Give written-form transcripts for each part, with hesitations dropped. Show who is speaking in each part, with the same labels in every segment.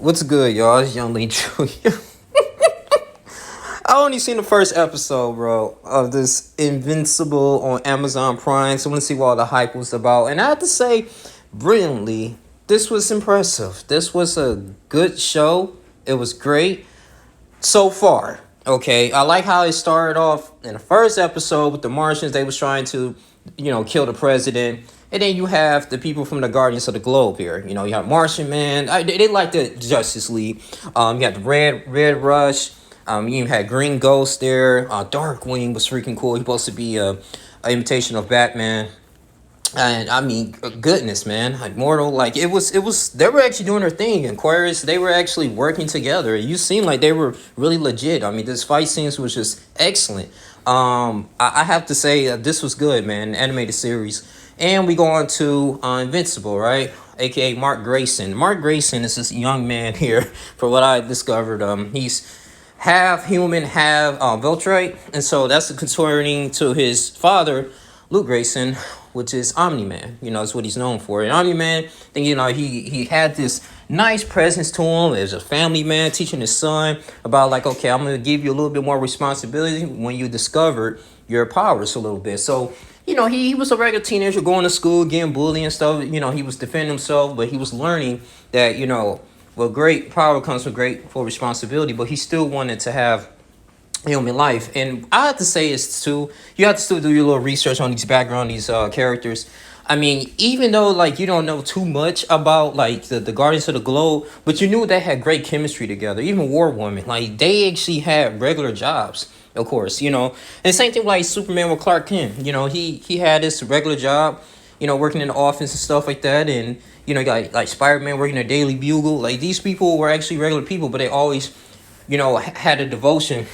Speaker 1: What's good, y'all? It's Young Lee Jr. I only seen the first episode, bro, of this Invincible on Amazon Prime. So I want to see what all the hype was about. And I have to say, brilliantly, this was impressive. This was a good show. It was great so far. Okay, I like how it started off in the first episode with the Martians. They was trying to, kill the president. And then you have the people from the Guardians of the Globe here. You have Martian Man. They like the Justice League. You got the Red Rush. You had Green Ghost there. Darkwing was freaking cool. He's supposed to be a imitation of Batman. And I mean, goodness, man, like Mortal, like it was. They were actually doing their thing. Aquarius, they were actually working together. You seemed like they were really legit. I mean, this fight scenes was just excellent. I have to say this was good, man. Animated series, and we go on to Invincible, right? AKA Mark Grayson. Mark Grayson is this young man here. For what I discovered, he's half human, half Veltrite, and so that's concerning to his father, Luke Grayson, which is Omni-Man. That's what he's known for. And Omni-Man, he had this nice presence to him as a family man, teaching his son about like, okay, I'm going to give you a little bit more responsibility when you discovered your powers a little bit. So, he was a regular teenager going to school, getting bullied and stuff. He was defending himself, but he was learning that, well, great power comes with great full responsibility, but he still wanted to have human life. And I have to say is too, you have to still do your little research on these background, these characters. I mean, even though like you don't know too much about like the Guardians of the Globe, but you knew they had great chemistry together. Even War Woman, like they actually had regular jobs, of course, And same thing like Superman with Clark Kent. He had this regular job, working in the office and stuff like that. And you got like Spider-Man working at Daily Bugle. Like these people were actually regular people, but they always, had a devotion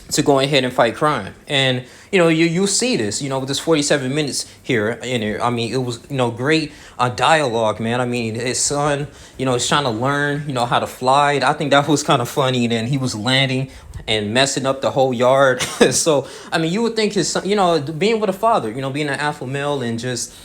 Speaker 1: to go ahead and fight crime. And you see this with this 47 minutes here in it. I mean, it was great dialogue, man. I mean, his son is trying to learn how to fly. I think that was kind of funny. And then he was landing and messing up the whole yard. So I mean, you would think his son, being with a father, being an alpha male and just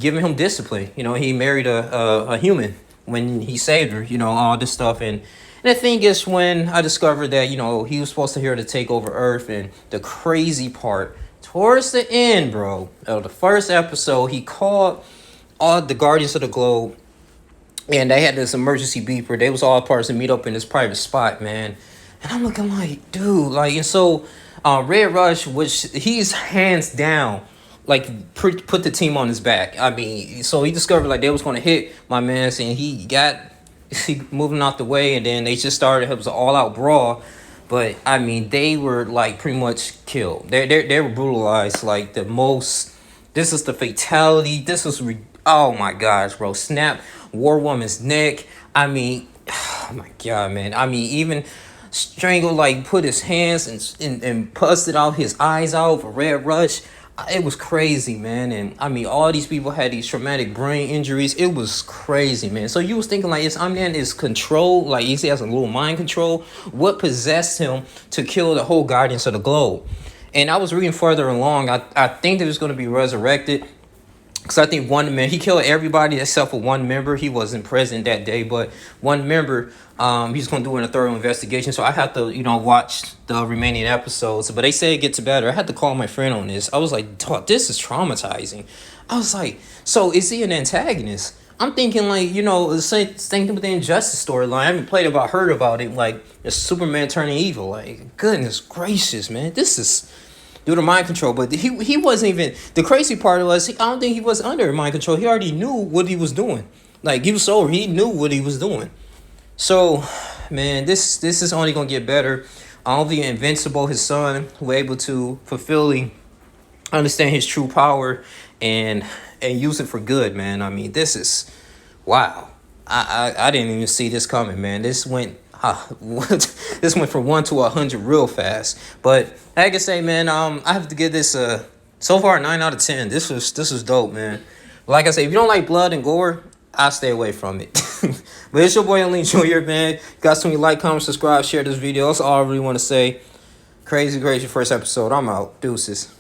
Speaker 1: giving him discipline. He married a human when he saved her, all this stuff. And the thing is, when I discovered that, he was supposed to here to take over Earth, and the crazy part, towards the end, bro, of the first episode, he called all the Guardians of the Globe, and they had this emergency beeper. They was all parts to meet up in this private spot, man. And I'm looking like, dude, like, and so Red Rush, which he's hands down, like, put the team on his back. I mean, so he discovered, like, they was going to hit my man, and he moving out the way, and then they just started. It was an all-out brawl, but I mean, they were like pretty much killed. They were brutalized like the most. This is the fatality. This was oh my gosh, bro! Snap War Woman's neck. I mean, oh my god, man. I mean, even Strangle like put his hands and busted out his eyes out for Red Rush. It was crazy, man. And I mean, all these people had these traumatic brain injuries. It was crazy, man. So you was thinking like, Omni-Man is controlled, like he has a little mind control. What possessed him to kill the whole Guardians of the Globe? And I was reading further along. I think that was going to be resurrected. Because I think one man, he killed everybody except for one member. He wasn't present that day, but one member, he's going to do a thorough investigation. So I have to, watch the remaining episodes. But they say it gets better. I had to call my friend on this. I was like, this is traumatizing. I was like, so is he an antagonist? I'm thinking like, the same thing with the Injustice storyline. I haven't played about, heard about it. Like, the Superman turning evil. Like, goodness gracious, man. This is due to mind control, but he wasn't even. The crazy part was I don't think he was under mind control. He already knew what he was doing. Like he knew what he was doing. So, man, this is only gonna get better. Only Invincible, his son, were able to fulfilling understand his true power and use it for good, man. I mean, this is wow. I didn't even see this coming, man. This went this went from 1 to 100 real fast. But like I say, man, I have to give this so far 9 out of 10. This was dope, man. Like I say, if you don't like blood and gore, I'll stay away from it. But it's your boy Lee Jr., man. Guys, when you like, comment, subscribe, share this video. That's all I really want to say. Crazy first episode. I'm out. Deuces.